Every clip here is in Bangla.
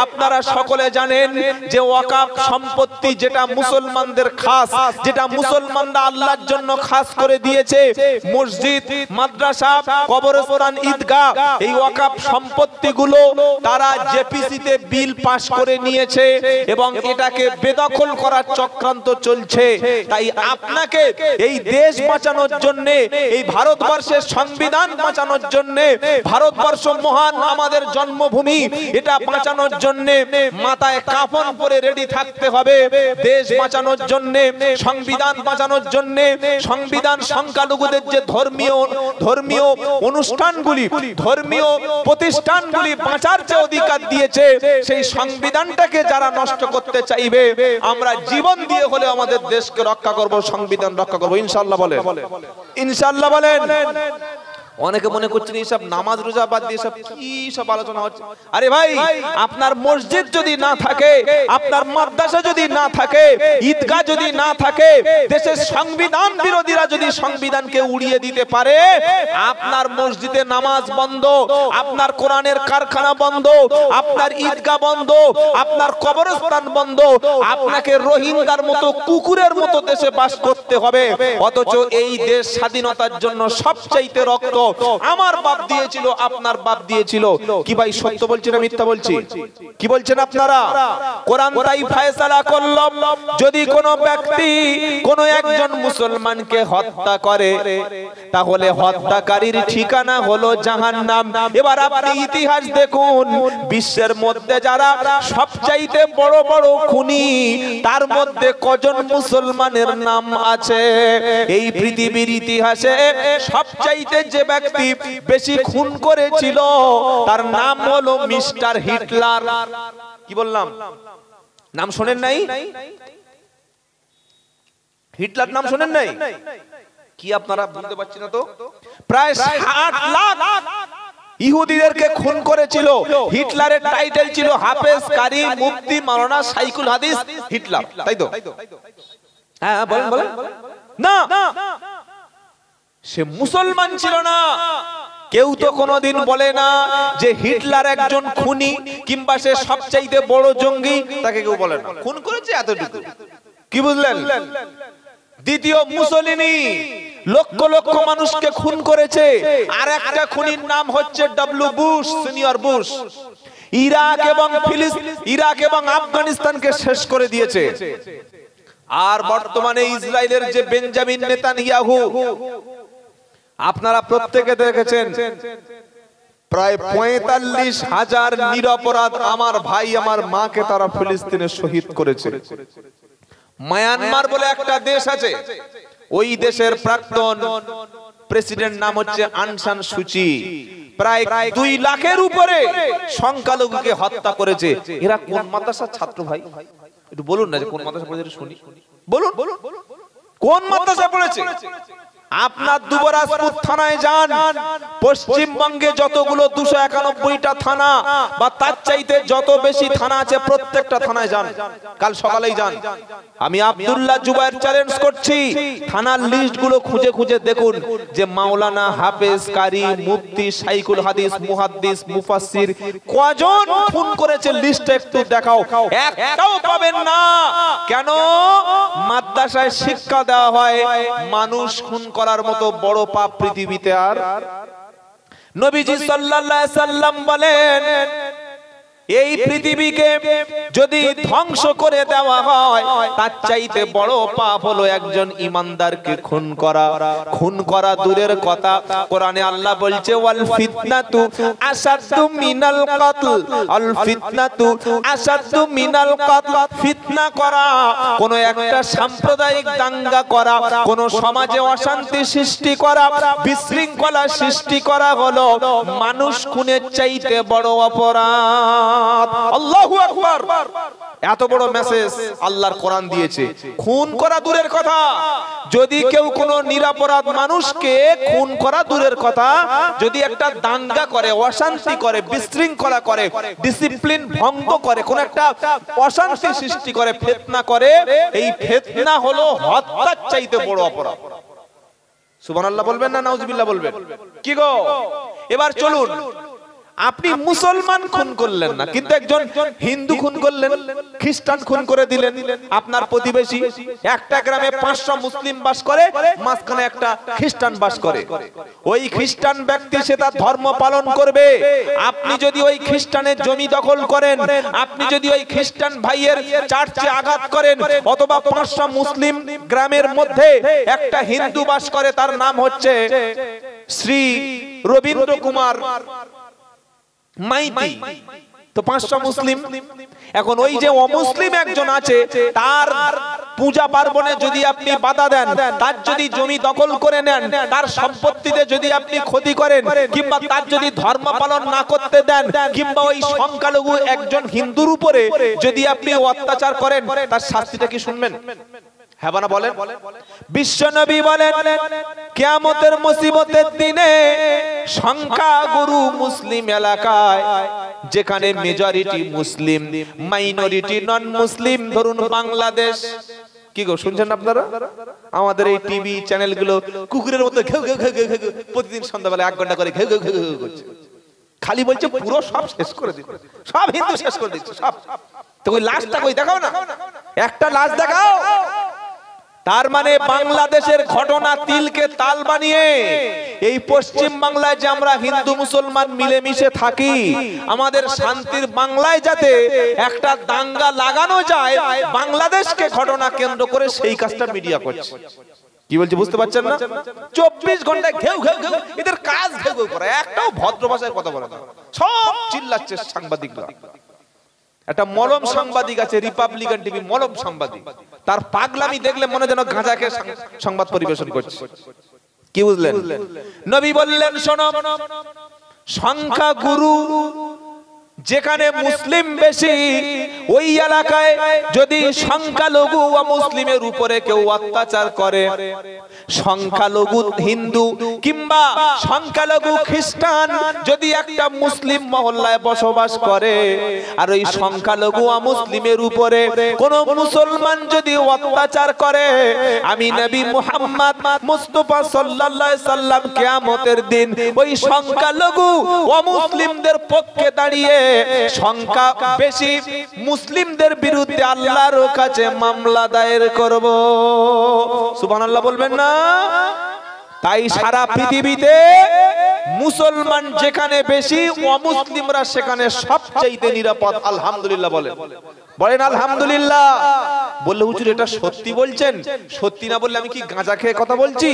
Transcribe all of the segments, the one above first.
আপনারা সকলে জানেন যে ওয়াকফ সম্পত্তি যেটা মুসলমানদের খাস, যেটা মুসলমানরা আল্লাহর জন্য খাস করে দিয়েছে, মসজিদ, মাদ্রাসা, কবরস্থান, ঈদগাহ, এই ওয়াকফ সম্পত্তিগুলো তারা জেপিসিতে বিল পাস করে নিয়েছে এবং এটাকে বেদখল করার চক্রান্ত চলছে। তাই আপনাকে এই দেশ বাঁচানোর জন্য, এই ভারতবর্ষের সংবিধান বাঁচানোর জন্য, ভারতবর্ষ মহান আমাদের জন্মভূমি, এটা বাঁচানোর জন্য মাথায় কাফন পরে রেডি থাকতে হবে। দেশ বাঁচানোর জন্য, সংবিধান বাঁচানোর জন্য, সংবিধান সংখ্যালঘুদের যে ধর্মীয় অনুষ্ঠানগুলি, ধর্মীয় প্রতিষ্ঠানগুলি বাঁচার যে অধিকার দিয়েছে, সেই সংবিধানটাকে যারা নষ্ট করতে চাইবে, আমরা জীবন দিয়ে হলে আমাদের দেশকে রক্ষা করব, সংবিধান রক্ষা করব, ইনশাআল্লাহ বলেন, ইনশাআল্লাহ বলেন। অনেকে মনে করছেন এইসব নামাজ রোজা বাদ দিয়ে সব কি সব আলোচনা হচ্ছে। আরে ভাই, আপনার মসজিদ যদি না থাকে, আপনার মাদ্রাসা যদি না থাকে, ঈদগাহ যদি না থাকে, দেশের সংবিধান বিরোধীরা যদি সংবিধানকে উড়িয়ে দিতে পারে, আপনার মসজিদে নামাজ বন্ধ, আপনার কোরআনের কারখানা বন্ধ, আপনার ঈদগাহ বন্ধ, আপনার কবরস্থান বন্ধ, আপনাকে রোহিঙ্গার মতো কুকুরের মতো দেশে বাস করতে হবে। অথচ এই দেশ স্বাধীনতার জন্য সবচাইতে রক্ত আমার বাপ দিয়েছিল, আপনার বাপ দিয়েছিল। কি ভাই সত্য বলছি না মিথ্যা বলছি? কি বলছেন আপনারা? কোরআন তাই ফয়সালা করল, যদি কোনো ব্যক্তি কোনো একজন মুসলমানকে হত্যা করে, তাহলে হত্যাকারীর ঠিকানা হলো জাহান্নাম। এবার আপনি ইতিহাস দেখুন, বিশ্বের মধ্যে যারা সবচাইতে বড় বড় খুনি, তার মধ্যে কজন মুসলমানের নাম আছে? এই পৃথিবীর ইতিহাসে সবচাইতে যে ব্যক্তি বেশি খুন করেছিল, তার নাম হলো মিস্টার হিটলার। কি বললাম? নাম শোনেন নাই? হিটলার নাম শোনেন নাই? কি আপনারা বুঝতে পারছেন না তো? প্রায় 60 লাখ ইহুদিদেরকে খুন করেছিল। হিটলারের টাইটেল ছিল হাফেজ কারি মুফতি মাওলানা শাইখুল হাদিস হিটলার, তাই তো? হ্যাঁ বলেন বলেন। না, সে মুসলমান ছিল না। কেউ তো কোনোদিন বলে না যে হিটলার একজন খুনি কিংবা সে সবচাইতে বড় জঙ্গি, তাকে কেউ বলে না। খুন করেছে এতটুকু, কি বুঝলেন? দ্বিতীয় মুসলিনি লক্ষ লক্ষ মানুষকে খুন করেছে। আর একটা খুনির নাম হচ্ছে W Bush, senior Bush. Iraq এবং আফগানিস্তানকে শেষ করে দিয়েছে। আর বর্তমানে ইসরায়েলের যে বেঞ্জামিন নেতানিয়াহু, আপনারা প্রত্যেকে দেখেছেন, প্রায় 45,000 নিরপরাধ আমার ভাই আমার মাকে তারা ফিলিস্তিনে শহীদ করেছে। মায়ানমার বলে একটা দেশ আছে, ওই দেশের প্রাক্তন প্রেসিডেন্ট নাম হচ্ছে আং সান সুচি, প্রায় 2 লাখের উপরে সংখ্যালঘুকে হত্যা করেছে। এরা কোন মাদ্রাসার ছাত্র ভাই? একটু বলুন না যে কোন মাদ্রাসা পড়েছে, শুনি। বলুন কোন মাদ্রাসা পড়েছে? আপনার দুবরাজপুর থানায় যান, পশ্চিমবঙ্গে যতগুলো 291টা থানা বা তার চাইতে যত বেশি থানা আছে, প্রত্যেকটা থানায় যান, কাল সকালেই যান। আমি আব্দুল্লাহ জুবায়ের চ্যালেঞ্জ করছি, থানার লিস্ট গুলো খুঁজে খুঁজে দেখুন যে মাওলানা হাফেজ কারি মুফতি শাইখুল হাদিস মুহাদ্দিস মুফাসসির কজন খুন করেছে, লিস্টটা একটু দেখাও। একটাও পাবেন না। কেন? মাদ্রাসায় শিক্ষা দেওয়া হয় মানুষ খুন করার মতো বড় পাপ পৃথিবীতে আর। নবীজি সাল্লাল্লাহু আলাইহি সাল্লাম বলেন, এই পৃথিবীকে যদি ধ্বংস করে দেওয়া হয়, তার চাইতে বড় পাপ হলো একজন ঈমানদারকে খুন করা। খুন করা দূরের কথা, কোরআনে আল্লাহ বলছে ওয়াল ফিতনাতু আসাদু মিনাল কতল, আল ফিতনাতু আসাদু মিনাল কতল। ফিতনা করা, কোন একটা সাম্প্রদায়িক দাঙ্গা করা, কোন সমাজে অশান্তি সৃষ্টি করা, বিশৃঙ্খলা সৃষ্টি করা হলো মানুষ খুনের চাইতে বড় অপরাধ। আল্লাহু আকবার। এত বড় মেসেজ আল্লাহর কোরআন দিয়েছে। খুন করা দূরের কথা, যদি কেউ কোনো নিরপরাধ মানুষকে খুন করা দূরের কথা, যদি একটা দাঙ্গা করে, অশান্তি করে, বিশৃঙ্খলা করে, ডিসিপ্লিন ভঙ্গ করে, কোন একটা অশান্তি সৃষ্টি করে, ফিতনা করে, এই ফিতনা হলো হত্যার চাইতে বড় অপরাধ। সুবহানাল্লাহ বলবেন না নাউজুবিল্লাহ বলবেন? কি গো, এবার চলুন আপনি মুসলমান খুন করলেন না, কিন্তু একজন হিন্দু খুন করলেন, খ্রিস্টান খুন করে দিলেন। আপনার প্রতিবেশী একটা গ্রামে 500 মুসলিম বাস করে, মাঝখানে একটা খ্রিস্টান বাস করে। ওই খ্রিস্টান ব্যক্তি সে তার ধর্ম পালন করবে। আপনি যদি ওই খ্রিস্টানের জমি দখল করেন, আপনি যদি ওই খ্রিস্টান ভাইয়ের চার্চে আঘাত করেন, অথবা 500 মুসলিম গ্রামের মধ্যে একটা হিন্দু বাস করে, তার নাম হচ্ছে শ্রী রবীন্দ্র কুমার মাইতি, তো 500 মুসলিম। এখন ওই যে অমুসলিম একজন আছে, তার পূজা পার্বণে যদি আপনি বাধা দেন, তার যদি জমি দখল করে নেন, তার সম্পত্তিতে যদি আপনি ক্ষতি করেন, কিংবা তার যদি ধর্ম পালন না করতে দেন, কিংবা ওই সংখ্যালঘু একজন হিন্দুর উপরে যদি আপনি অত্যাচার করেন, তার শাস্তিটা কি শুনবেন? হ্যাঁ না বলেন। বিশ্বনবী বলেন, কিয়ামতের মুসিবতের দিনে সংখ্যাগুরু মুসলিম এলাকায়, যেখানে মেজরিটি মুসলিম, মাইনরিটি নন মুসলিম, ধরুন বাংলাদেশ, কি গো শুনছেন আপনারা? আমাদের এই টিভি চ্যানেলগুলো কুকুরের মতো ঘেউ ঘেউ ঘেউ ঘেউ প্রতিদিন সন্ধ্যাবেলা 1 ঘন্টা করে ঘেউ ঘেউ ঘেউ ঘেউ করছে, খালি বলছে পুরো সব শেষ করে দিচ্ছে, সব হিন্দু শেষ করে দিচ্ছে সব। তো ওই লাশটা কই দেখাও না, একটা লাশ দেখাও। তার মানে বাংলাদেশের ঘটনা তিলকে তাল বানিয়ে এই পশ্চিম বাংলায় যে আমরা হিন্দু মুসলমান মিলেমিশে থাকি, আমাদের শান্তির বাংলায় যাতে একটা দাঙ্গা লাগানো যায়, বাংলাদেশকে ঘটনা কেন্দ্র করে সেই কাজটা মিডিয়া করছে। কি বলছি বুঝতে পারছেন না? 24 ঘন্টায় ঘেউ ঘেউ ঘেউ, এদের কাজ ঘেউ ঘেউ করা, একটাও ভদ্র ভাষায় কথা বলে না, সব চিল্লাচ্ছে সাংবাদিকরা। একটা মলম সাংবাদিক আছে, রিপাবলিকান টিভি মলম সাংবাদিক, তার পাগলামি দেখলে মনে যেন গাঁজাকে সংবাদ পরিবেশন করছে। কি বুঝলেন? নবী বললেন, শোনো, সংখ্যাগুরু যেখানে মুসলিম বেশি, ওই এলাকায় যদি সংখ্যালঘু ও মুসলিমের উপরে কেউ অত্যাচার করে, সংখ্যালঘু হিন্দু কিংবা সংখ্যালঘু খ্রিস্টান যদি একটা মুসলিম মহল্লায় বসবাস করে, আর ওই সংখ্যালঘু ও মুসলিমের উপরে কোন মুসলমান যদি অত্যাচার করে, আমি নবী মুহাম্মদ মুস্তাফা সাল্লাল্লাহু আলাইহি সাল্লাম কিয়ামতের দিন ওই সংখ্যালঘু ও মুসলিমদের পক্ষে দাঁড়িয়ে সংখ্যা বেশি মুসলিমদের বিরুদ্ধে আল্লাহর কাছে মামলা দায়ের করব। সুবহানাল্লাহ বলবেন না? তাই সারা পৃথিবীতে মুসলমান যেখানে বেশি, অমুসলিমরা সেখানে সবচেয়ে নিরাপদ। আলহামদুলিল্লাহ বলেন, বলেন আলহামদুলিল্লাহ। বললে হুজুর এটা সত্যি বলছেন? সত্যি না বললে আমি কি গাঁজা খেয়ে কথা বলছি?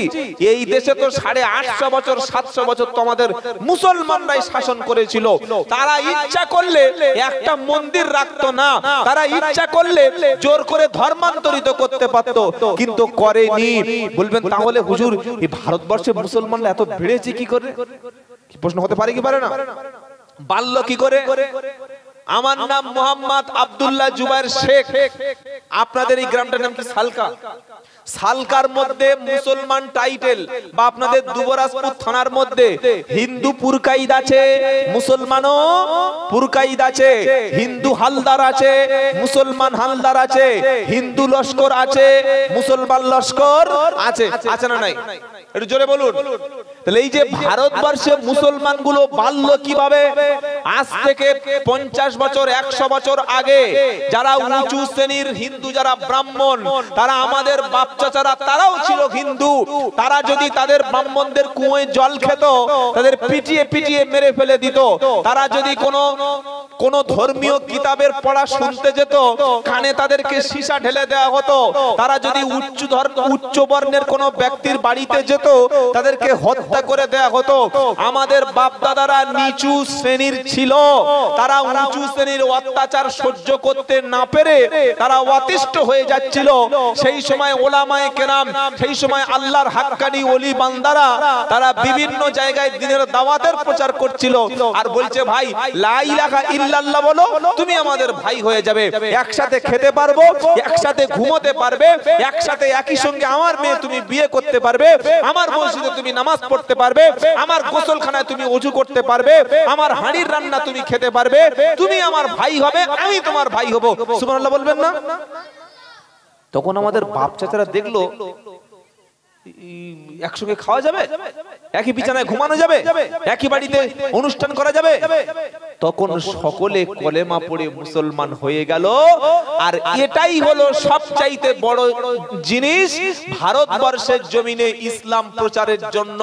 এই দেশে তো 850 বছর 700 বছর তো আমাদের মুসলমানরাই শাসন করেছিল। তারা ইচ্ছা করলে একটা মন্দির রাখতো না, তারা ইচ্ছা করলে জোর করে ধর্মান্তরিত করতে পারতো, কিন্তু করেনি। বলবেন তাহলে হুজুর এই ভারতবর্ষে মুসলমানরা এত বেড়েছে কি করে? প্রশ্ন হতে পারে কি পারে না? বাল্য কি করে? আমার নাম মোহাম্মদ আব্দুল্লাহ জুবাইর শেখ। আপনাদের এই গ্রামটার নাম কি? সালকা। সালকার মধ্যে মুসলমান টাইটেল, বা আপনাদের দুবরাজপুর থানার মধ্যে হিন্দু পুরকাইদ আছে, মুসলমানও পুরকাইদ আছে, হিন্দু হালদার আছে, মুসলমান হালদার আছে, হিন্দু লস্কর আছে, মুসলমান লস্কর আছে, আছে না নাই? একটু জোরে বলুন। তাহলে এই যে ভারতবর্ষে মুসলমান গুলো বাড়লো কিভাবে? আজ থেকে 50 বছর 100 বছর আগে যারা উঁচু শ্রেণীর হিন্দু, যারা ব্রাহ্মণ, তারা আমাদের বাপ চাচারা, তারাও ছিল হিন্দু। তারা যদি তাদের ব্রাহ্মণদের কুয়োয় জল খেত, তাদের পিটিয়ে পিটিয়ে মেরে ফেলে দিত। তারা যদি কোন ধর্মীয় কিতাবের পড়া শুনতে যেত, কানে তাদেরকে সীসা ঢেলে দেওয়া হতো। তারা যদি উচ্চ বর্ণের কোন ব্যক্তির বাড়িতে যেত, তাদেরকে হত্যা করে দেওয়া হতো। আমাদের বাপ দাদারা নিচু শ্রেণীর ছিল, তারা উঁচু শ্রেণীর অত্যাচার সহ্য করতে না পেরে তারা অতিষ্ঠ হয়ে যাচ্ছিল। সেই সময় ওলামায়ে কেরাম, সেই সময় আল্লাহর হাক্কানি ওলি বান্দারা, তারা বিভিন্ন জায়গায় দ্বীনের দাওয়াতের প্রচার করছিল, আর বলছে ভাই লা ইলাহা ইল্লাল্লাহ বলো, তুমি আমাদের ভাই হয়ে যাবে, একসাথে খেতে পারবো, একসাথে ঘুমোতে পারবে, একসাথে একই সঙ্গে আমার মেয়ে তুমি বিয়ে করতে পারবে, আমার মসজিদে তুমি নামাজ পড়তে পারবে, আমার গোসলখানায় তুমি ওযু করতে পারবে, আমার হাঁড়ির রান্না তুমি খেতে পারবে, তুমি আমার ভাই হবে, আমি তোমার ভাই হব। সুবহানাল্লাহ বলবেন না? তখন আমাদের বাপ চাচারা দেখলো একসঙ্গে খাওয়া যাবে, একই বিছানায় ঘুমানো যাবে, একই বাড়িতে অনুষ্ঠান করা যাবে? তখন সকলে কলেমা পড়ে মুসলমান হয়ে গেল। আর এটাই হলো সবচাইতে বড় জিনিস, ভারতবর্ষের জমিনে ইসলাম প্রচারের জন্য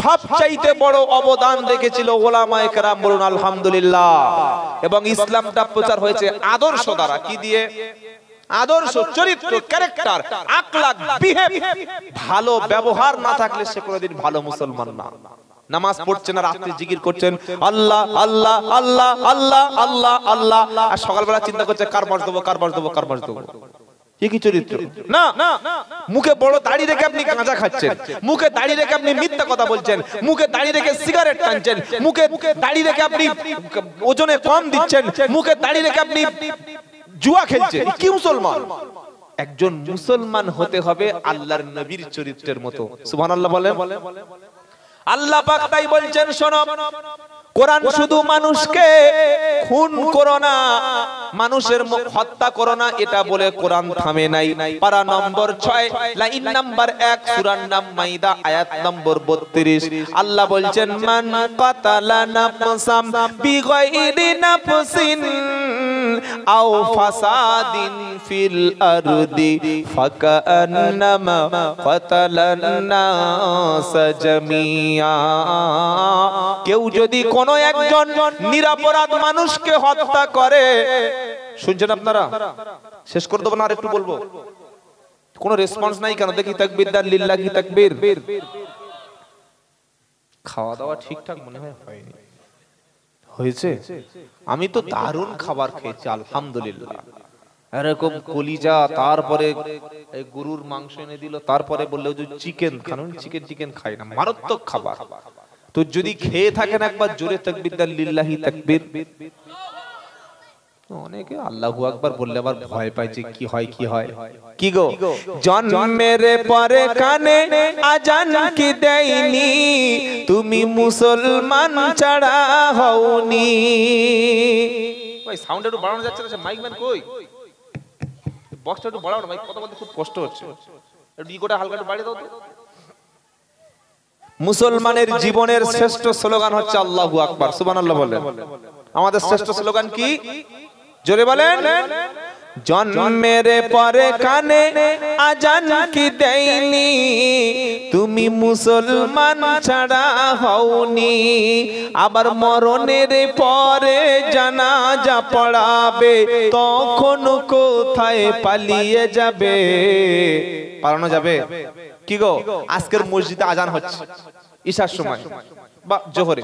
সবচাইতে বড় অবদান রেখেছিল ওলামায়ে কেরাম, বলুন আলহামদুলিল্লাহ। এবং ইসলামটা প্রচার হয়েছে আদর্শ দ্বারা। কি দিয়ে? আদর্শ, চরিত্র, ক্যারেক্টার, আখলাক, বিহেভ। ভালো ব্যবহার না থাকলে সে কোনোদিন ভালো মুসলমান না। নামাজ পড়ছেন আর রাতে জিকির করছেন আল্লাহ আল্লাহ আল্লাহ আল্লাহ আল্লাহ আল্লাহ, আর সকালবেলা চিন্তা করছে কার মাস দেবো, কার মাস দেবো, কার মাস দেবো। কি চরিত্র? না, মুখে বড় দাড়ি রেখে আপনি গাঁজা খাচ্ছেন, মুখে দাড়ি রেখে আপনি মিথ্যা কথা বলছেন, মুখে দাড়ি রেখে সিগারেট টানছেন, মুখে দাড়ি রেখে আপনি ওজনে কম দিচ্ছেন, মুখে দাড়ি রেখে আপনি জুয়া খেলছেন। কি মুসলমান? একজন মুসলমান হতে হবে আল্লাহর নবীর চরিত্রের মতো। সুবহানাল্লাহ বলেন। আল্লাহ পাক তাই বলছেন, শোনো, কোরআন শুধু মানুষকে খুন করো না, মানুষের মুখ হত্যা করো না এটা বলে কোরআন থামে নাই। পারা নম্বর 6, লাইন নাম্বার 1, সূরার নাম মাইদা, আয়াত নম্বর 32। আল্লাহ বলছেন, মান কাতালা নাফসাম বিগাইরি নাফসিন আও ফাসাদিন ফিল আরদি ফাকান্নামা কাতালান নাস জামিয়া। কেউ যদি কোন একজন নিরপরাধ মানুষকে হত্যা করে, শুনছেন আপনারা? শেষ করে দেবো না, আর একটু বলবো। কোন রেসপন্স নাই কেন? দেখি তাকবীর দার, লিল্লাহি তাকবীর। খাওয়া দাওয়া ঠিকঠাক মনে হয় হয়নি, হয়েছে? আমি তো দারুণ খাবার খেয়েছি আলহামদুলিল্লাহ। এরকম কলিজা, তারপরে গরুর মাংস এনে দিল, তারপরে বললো যে চিকেন খান। চিকেন খাই না, মারাত্মক খাবার। তো যদি খেয়ে থাকেন একবার জোরে তাকবীর দার, লিল্লাহি তাকবীর। অনেকে আল্লাহু আকবার বললে আবার ভয় পায় যে কি হয় কি হয়। কি গো, জন্মের পরে কানে আজান কি দেয়নি, তুমি মুসলমান ছাড়া হওনি। ওই সাউন্ড একটু বাড়ানো যাচ্ছে না? মাইক ম্যান কই? বক্সটা একটু বাড়াও না ভাই, কথা বলতে খুব কষ্ট হচ্ছে। একটু ইকোটা হালকা একটু বাড়িয়ে দাও তো। মুসলমানের জীবনের শ্রেষ্ঠ স্লোগান হচ্ছে আল্লাহু আকবার। সুবহানাল্লাহ বলেন। আমাদের শ্রেষ্ঠ স্লোগান কি? জোরে বলেন। জন্মের পরে কানে আজান কি দেয়নি, তুমি মুসলমান ছাড়া হওনি। আবার মরণের পরে জানাজা পড়াবে, তখন কোথায় পালিয়ে যাবে? পালানো যাবে? কি গো, আজকের মসজিদে আজান হচ্ছে ঈশার সময় বা জোহরে।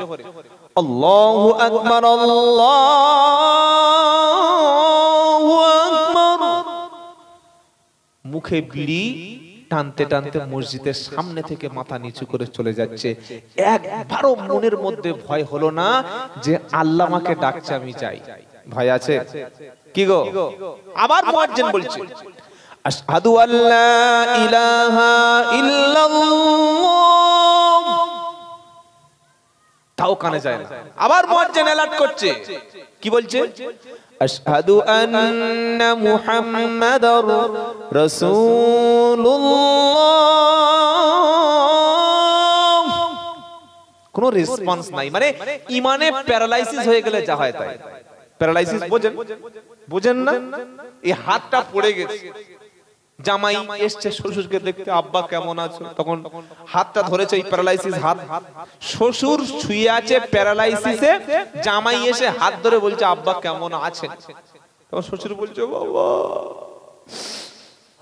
আল্লাহু আকবার, আল্লাহু আকবার। মুখে বিড়ি টানতে টানতে মসজিদের সামনে থেকে মাথা নিচু করে চলে যাচ্ছে। একবারও মনের মধ্যে ভয় হলো না যে আল্লাহ আমাকে ডাকছে, আমি যাই? ভয় আছে? কি গো, আবার মুয়াজ্জিন বলছে, আশহাদু আল্লা ইলাহা ইল্লাল্লাহ। তাও কানে যায় না। আবার মুয়াজ্জিন অ্যালার্ট করছে, কি বলছে? আশহাদু আন্না মুহাম্মাদার রাসূলুল্লাহ। কোনো রেসপন্স নাই। মানে ইমানে প্যারালাইসিস হয়ে গেলে যা হয় তাই। প্যারালাইসিস বোঝেন না? এই হাতটা পড়ে গেছে, জামাই এসছে শ্বশুরকে দেখতে, আব্বা কেমন আছো, তখন হাতটা ধরেছে, এই প্যারালাইসিস হাত। শ্বশুর শুয়ে আছে প্যারালাইসিসে, জামাই এসে হাত ধরে বলছে আব্বা কেমন আছেন। তখন শ্বশুর বলছে বাবা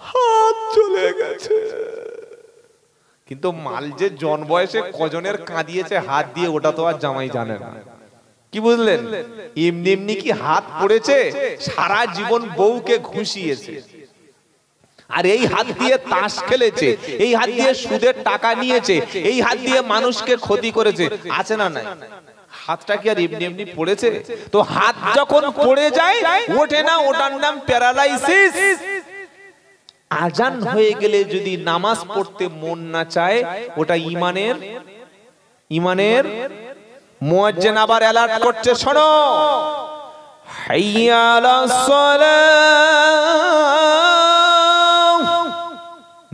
হাত চলে গেছে। কিন্তু মাল যে জন বয়সে কজনের কাঁদিয়েছে হাত দিয়ে, ওটা তো আর জামাই জানে না। কি বুঝলেন? এমনি এমনি কি হাত পড়েছে? সারা জীবন বউকে ঘুষিয়েছে, আর এই হাত দিয়ে তাস খেলেছে, এই হাত দিয়ে সুদের টাকা নিয়েছে, এই হাত দিয়ে মানুষকে ক্ষতি করেছে। আছে না নাই? হাতটা কি আর এমনি এমনি পড়েছে? তো হাত যখন পড়ে যায় ওঠে না, ওটার নাম প্যারালাইসিস। আজান হয়ে গেলে যদি নামাজ পড়তে মন না চায়, ওটা ইমানের মুয়াজ্জিন আবার অ্যালার্ট করছে, শোনো, হাইয়া আলাস সালাহ।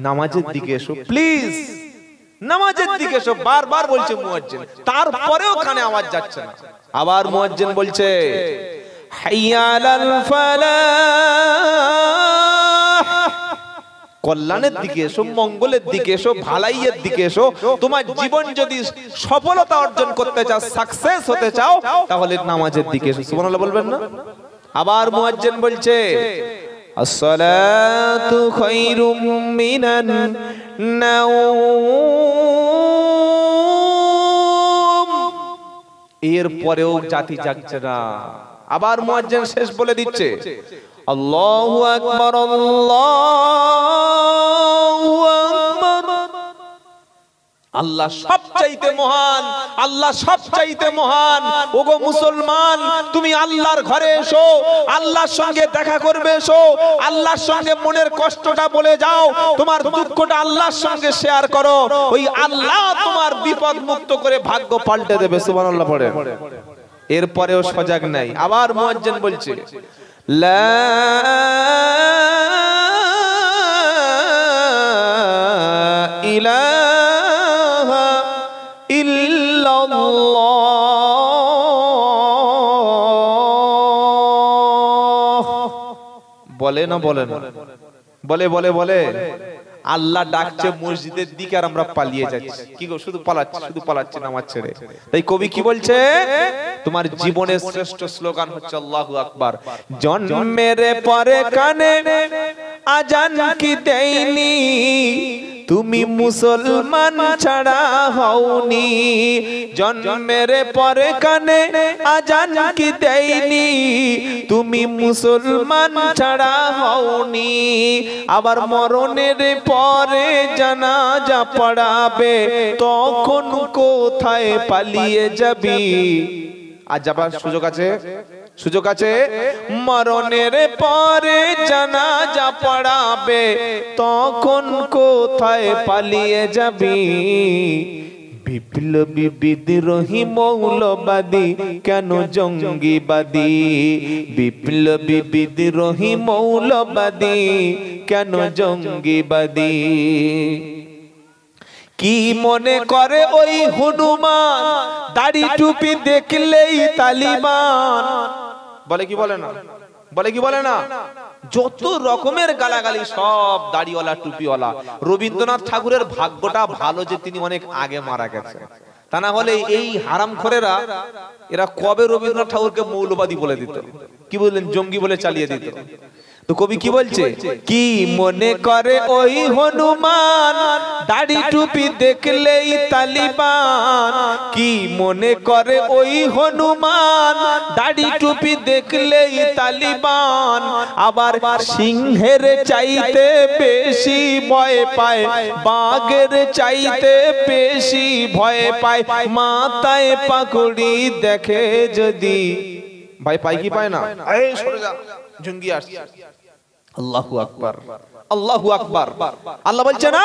নামাজের দিকে এসো প্লিজ, নামাজের দিকে এসো বারবার বলছে মুয়াজ্জিন, তারপরেও কানে আওয়াজ যাচ্ছে না। আবার মুয়াজ্জিন বলছে হাইয়া আলাল ফালাহ, কল্যাণের দিকে এসো, মঙ্গলের দিকে এসো, ভালাইয়ের দিকে এসো। তোমার জীবন যদি সফলতা অর্জন করতে চাও, সাকসেস হতে চাও, তাহলে নামাজের দিকে এসো। সুবহানাল্লাহ বলবেন না? আবার মুয়াজ্জিন বলছে আসসালাতু খায়রুম মিনান নাওম, এর পরেও জাতি জাগছে না। আবার মুয়াজ্জিন শেষ বলে দিচ্ছে আল্লাহু আকবার, আল্লাহু আকবার, আল্লাহ সবচাইতে মহান, আল্লাহ সবচাইতে মহান। ওগো মুসলমান, তুমি আল্লাহর ঘরে এসো, আল্লাহর সঙ্গে দেখা করবে এসো, আল্লাহর সঙ্গে মনের কষ্টটা বলে যাও, তোমার দুঃখটা আল্লাহর সঙ্গে শেয়ার করো, ওই আল্লাহ তোমার বিপদ মুক্ত করে ভাগ্য পাল্টে দেবে। সুবহানাল্লাহ পড়ে। এরপরেও সজাগ নাই। আবার মুয়াজ্জিন বলছে লা ইলাহা ইল্লাল্লাহ। বলে না বলে না? বলে বলে বলে। আল্লাহ ডাকছে মসজিদের দিকে আর আমরা পালিয়ে যাচ্ছি। কি গো, শুধু পালাচ্ছি, শুধু পালাচ্ছি নামাজ ছেড়ে। তাই কবি কি বলছে, তোমার জীবনের শ্রেষ্ঠ স্লোগান হচ্ছে আল্লাহু আকবার। জন্মের পরে কানে আজান কি দেয়নি, তুমি মুসলমান ছাড়া হওনি। জন্মের পরে কানে আজান কি দেয়নি, তুমি মুসলমান ছাড়া হওনি। আবার মরণের পরে জানাজা পড়াবে, তখন কোথায় পালিয়ে যাবি? আজ যাবার সুযোগ আছে, সুযোগ আছে। মরণের পরে জানাজা পড়াবে, তখন কোথায় পালিয়ে যাবি? বিপ্লবী বিদ্রোহী মৌলবাদী কেন জঙ্গিবাদী? বিপ্লবী বিদ্রোহী মৌলবাদী কেন জঙ্গিবাদী? কি মনে করে ওই হনুমান, দাড়ি টুপি দেখলেই তালিবান? বলে কি বলে না? বলে কি বলে না? যত রকমের গালাগালি সব দাড়িওয়ালা টুপিওয়ালা। রবীন্দ্রনাথ ঠাকুরের ভাগ্যটা ভালো যে তিনি অনেক আগে মারা গেছে, তা না হলে এই হারামখোরেরা এরা কবে রবীন্দ্রনাথ ঠাকুরকে মৌলবাদী বলে দিত, কি বললেন, জঙ্গি বলে চালিয়ে দিত। তো কবি কি বলছে, কি মনে করে ওই হনুমান, দাড়ি টুপি দেখলেই তালিবান? কি মনে করে ওই হনুমান, দাড়ি টুপি দেখলেই তালিবান? আবার সিংহের চাইতে বেশি ভয় পায়, বাঘের চাইতে বেশি ভয় পায়, মাথায় পাগড়ি দেখে যদি। ভাই পায় কি পায় না? এই সরে যা, জঙ্গি আসছে। আল্লাহু আকবার, আল্লাহু আকবার। আল্লাহ বলছে না,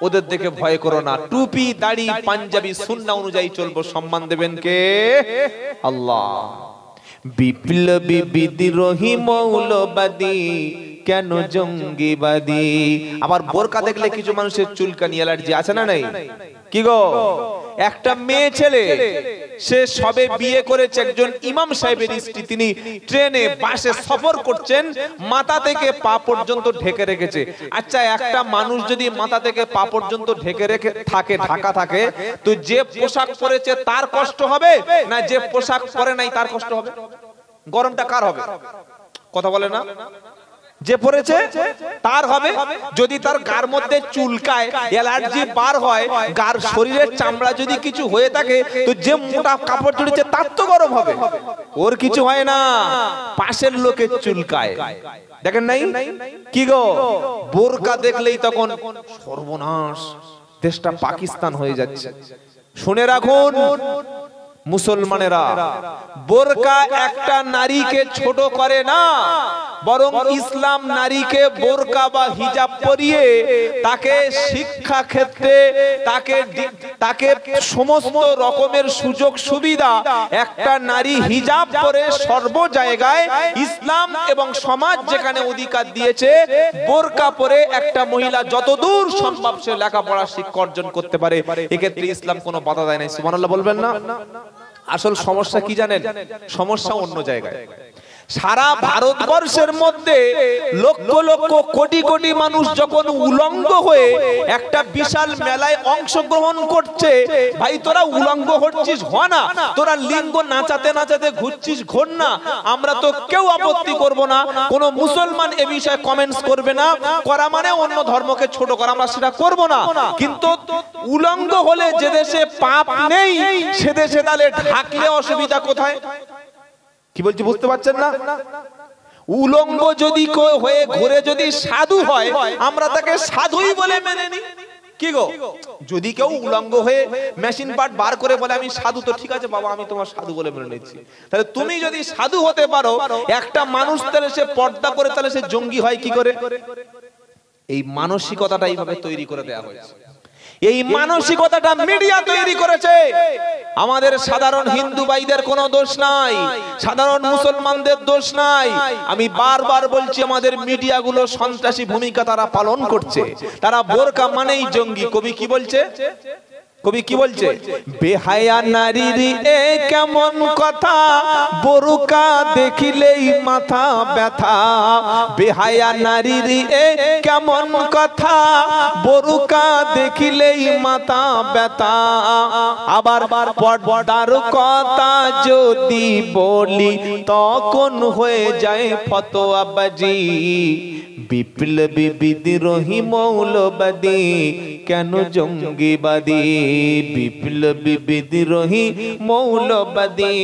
ওদের দেখে ভয় করো না। টুপি দাড়ি পাঞ্জাবি সুন্নাহ অনুযায়ী চলবো, সম্মান দেবেন কে? আল্লাহ। বিপ্লবী বিদ্রোহী মৌলবাদী কেন জঙ্গিবাদী? আবার বোরকা দেখলে কিছু মানুষের চুলকানি অ্যালার্জি আছে না নাই? কি গো, একটা মেয়ে ছেলে, সে সবে বিয়ে করেছে, একজন ইমাম সাহেবের স্ত্রী, তিনি ট্রেনে বাসে সফর করছেন, মাথা থেকে পা পর্যন্ত ঢেকে রেখেছে। আচ্ছা, একটা মানুষ যদি মাথা থেকে পা পর্যন্ত ঢেকে রেখে থাকে, ঢাকা থাকে, তো যে পোশাক পরেছে তার কষ্ট হবে না যে পোশাক পরে নাই তার কষ্ট হবে? গরমটা কার হবে? কথা বলে না? যে পড়েছে তার হবে। যদি তার গার মধ্যে চুলকায়, অ্যালার্জি বার হয়, গার শরীরের চামড়া যদি কিছু হয়ে থাকে, তো যে মোটা কাপড় জড়িয়েছে তার তো গরম হবে, ওর কিছু হয় না, পাশের লোকের চুলকায়। দেখেন নাই? কি গো, বোরকা দেখলেই তখন সর্বনাশ, দেশটা পাকিস্তান হয়ে যাচ্ছে। শুনে রাখুন মুসলমানেরা, বোরকা একটা নারীকে ছোট করে না, বরং ইসলাম নারীকে বোরকা বা হিজাব পরিয়ে তাকে শিক্ষা ক্ষেত্রে তাকে সমস্ত রকমের সুযোগ সুবিধা একটা নারী হিজাব পরে সর্ব জায়গায় ইসলাম এবং সমাজ যেখানে অধিকার দিয়েছে, বোরকা পরে একটা মহিলা যতদূর সম্ভব সে লেখাপড়া শিক্ষা অর্জন করতে পারে, এক্ষেত্রে ইসলাম কোনো বাধা দেয় না। সুবহানাল্লাহ বলবেন না? আসল সমস্যা কি জানেন? সমস্যা অন্য জায়গায়। সারা ভারতবর্ষের মধ্যে লক্ষ লক্ষ কোটি কোটি মানুষ যখন উলঙ্গ হয়ে একটা বিশাল মেলায় অংশগ্রহণ করছে, ভাই তোরা উলঙ্গ হচ্ছিস হ না, তোরা লিঙ্গ নাচাতে নাচাতে ঘুরছিস ঘোর না, আমরা তো কেউ আপত্তি করব না, কোন মুসলমান এ বিষয়ে কমেন্টস করবে না, করা মানে অন্য ধর্মকে ছোট করা, আমরা সেটা করব না। কিন্তু উলঙ্গ হলে যে দেশে পাপ নেই সে দেশে তাহলে ঢাকলে অসুবিধা কোথায়? কি বলছি বুঝতে পারছেন না? উলঙ্গ যদি হয়ে ঘুরে যদি সাধু হয়, আমরা তাকে সাধুই বলে মেনে নিই। কি গো, যদি কেউ উলঙ্গ হয়ে মেশিন পার্ট বার করে বলে আমি সাধু, তো ঠিক আছে বাবা, আমি তোমার সাধু বলে মেনে নিচ্ছি। তাহলে তুমি যদি সাধু হতে পারো, একটা মানুষ তাহলে সে পর্দা করে তাহলে সে জঙ্গি হয় কি করে? এই মানসিকতাটা এইভাবে তৈরি করে দেওয়া হয়েছে। এই মানসিকতাটা মিডিয়া তৈরি করেছে। আমাদের সাধারণ হিন্দু ভাইদের কোনো দোষ নাই, সাধারণ মুসলমানদের দোষ নাই। আমি বারবার বলছি, আমাদের মিডিয়াগুলো সন্ত্রাসী ভূমিকা তারা পালন করছে। তারা বোরকা মানেই জঙ্গি। কবি কি বলছে? কবি কি বলছে? বেহায়া নারীর এ কেমন কথা, বোরকা দেখিলেই মাথা ব্যথা। বেহায়া নারীর এ কেমন কথা, বোরকা দেখিলেই মাথা ব্যথা। আবার পর্দার কথা যদি বলি তখন হয়ে যায় ফতোয়াবাজি। বিপ্লবী বিদ্রোহী মৌলবাদী কেন জঙ্গিবাদী? বিপ্লবী বিদ্রোহী মৌলবাদী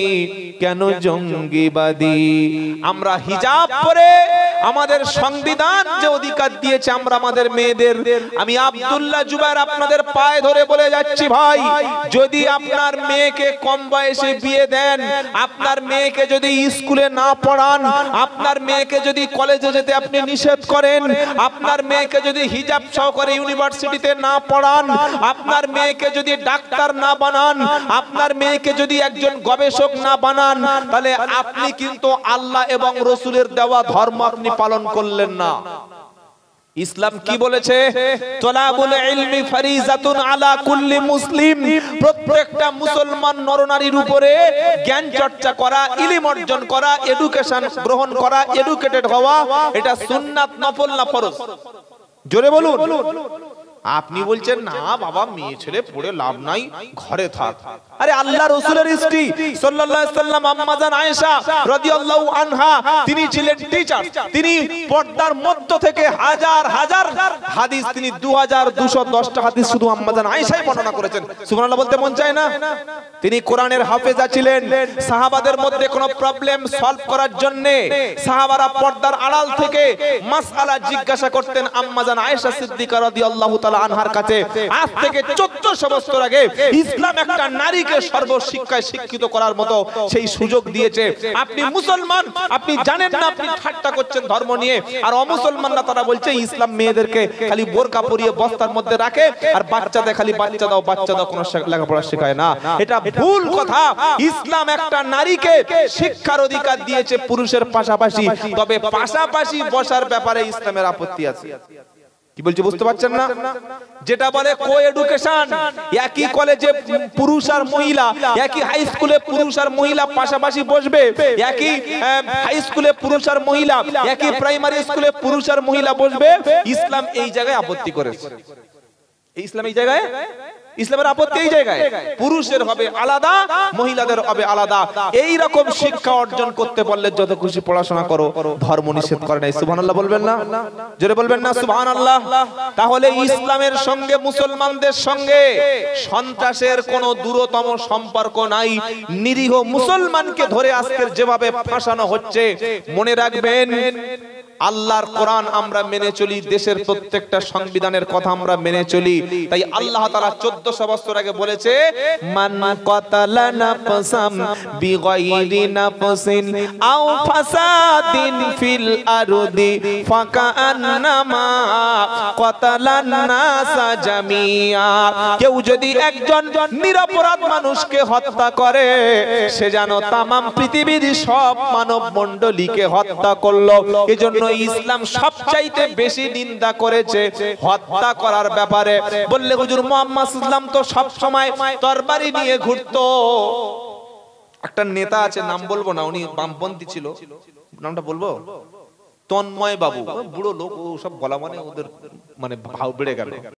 কেন জঙ্গিবাদী? আমরা হিজাব পরে আমাদের সংবিধান যে অধিকার দিয়েছে আমরা আমাদের মেয়েদের, আমি আব্দুল্লাহ জুবায়ের আপনাদের পায়ে ধরে বলে যাচ্ছি, ভাই যদি আপনার মেয়েকে কম বয়সে বিয়ে দেন, আপনার মেয়েকে যদি স্কুলে না পড়ান, আপনার মেয়েকে যদি কলেজে যেতে আপনি নিষেধ করেন, আপনার মেয়েকে যদি হিজাব সহকারে ইউনিভার্সিটিতে না পড়ান, আপনার মেয়েকে যদি ডাক্তার না বানান, আপনার মেয়েকে যদি একজন গবেষক না বানান, তাহলে আপনি কিন্তু আল্লাহ এবং রাসূলের দেওয়া ধর্ম আপনি পালন করলেন না। ইসলাম কি বলেছে? তলাবুল ইলমি ফারিজাতুন আলা কুল্লি মুসলিম। প্রত্যেকটা মুসলমান নরনারীর উপরে জ্ঞান চর্চা করা, ইলম অর্জন করা, এডুকেশন গ্রহণ করা, এডুকেটেড হওয়া, এটা সুন্নাত, নফল না ফরজ? জোরে বলুন। আপনি বলছেন না বাবা, মেয়ে ছেলে পড়ে লাভ নাই, ঘরে থাক। আরে আল্লাহ রাসূলের স্ত্রী সাল্লাল্লাহু আলাইহি সাল্লাম আম্মা জান আয়েশা রাদিয়াল্লাহু আনহা, তিনি ছিলেন টিচার। তিনি পর্দার মধ্য থেকে হাজার হাজার হাদিস, তিনি 2210টা হাদিস শুধু আম্মা জান আয়েশাই বর্ণনা করেছেন। সুবহানাল্লাহ বলতে মন চায় না? তিনি কোরআনের হাফেজা ছিলেন। সাহাবাদের মধ্যে কোনো প্রবলেম সলভ করার জন্য সাহাবারা পর্দার আড়াল থেকে মাসআলা জিজ্ঞাসা করতেন আম্মা জান আয়েশা সিদ্দিকা রাদিয়াল্লাহু তাআলা আনহার কাছে। আজ থেকে 1400 বছর আগে ইসলাম একটা নারীকে সর্বশিক্ষায় শিক্ষিত করার মতো সেই সুযোগ দিয়েছে। আপনি মুসলমান, আপনি জানেন না, আপনি ঠাট্টা করছেন ধর্ম নিয়ে। আর অমুসলমানরা তারা বলছে ইসলাম মেয়েদেরকে খালি বোরকা পরিয়ে বস্তার মধ্যে রাখে, আর বাচ্চাদের খালি বাচ্চা দাও বাচ্চা দাও, কোনো লেখাপড়া শেখায় না। এটা ভুল কথা। ইসলাম একটা নারীকে শিক্ষার অধিকার দিয়েছে পুরুষের পাশাপাশি, তবে পাশাপাশি বসার ব্যাপারে ইসলামের আপত্তি আছে। কি বলছি বুঝতে পারছেন না? যেটা বলে কো এডুকেশন, একই কলেজে পুরুষ আর মহিলা, একই হাই স্কুলে পুরুষ আর মহিলা পাশাপাশি বসবে, একই হাই স্কুলে পুরুষ আর মহিলা, একই প্রাইমারি স্কুলে পুরুষ আর মহিলা বসবে, ইসলাম এই জায়গায় আপত্তি করেছে। ইসলাম এই জায়গায়, ইসলামের আপত্তি এই জায়গায়, পুরুষের হবে আলাদা, মহিলাদের হবে আলাদা। এই রকম শিক্ষা অর্জন করতে পারলে যত খুশি পড়াশোনা করো, ধর্ম নিষেধ করে নাই। সুবহানাল্লাহ বলবেন না? জোরে বলবেন না সুবহানাল্লাহ? তাহলে ইসলামের সঙ্গে মুসলমানদের সঙ্গে সন্ত্রাসের কোনো দূরতম সম্পর্ক নাই। নিরীহ মুসলমানকে ধরে আজকের যেভাবে ফাঁসানো হচ্ছে, মনে রাখবেন আল্লাহর কোরআন আমরা মেনে চলি, দেশের প্রত্যেকটা সংবিধানের কথা আমরা মেনে চলি। তাই আল্লাহ তাআলা 1400 বছর আগে বলেছে, মান কাতালা নাফসাম বিগাইরি নাফসিন আও ফাসাদিন ফিল আরদি ফাকান্নামা কাতালান নাসা জামিয়া। কেউ যদি একজন নিরপরাধ মানুষকে হত্যা করে, সে যেন তামাম পৃথিবীর সব মানব মণ্ডলীকে হত্যা করলো। এজন্য ইসলাম সবচাইতে বেশি নিন্দা করেছে হত্যা করার ব্যাপারে। বললে হুজুর মুহাম্মদ সাল্লাল্লাহু আলাইহি ওয়াসাল্লাম তো সব সময় তরবারি নিয়ে ঘুরতো। একটা নেতা আছে, নাম বলবো না, উনি বামপন্থী ছিল, নামটা বলবো, তন্ময় বাবু, বুড়ো লোক, ও সব বলা মানে ওদের মানে ভাব বেড়ে গেল।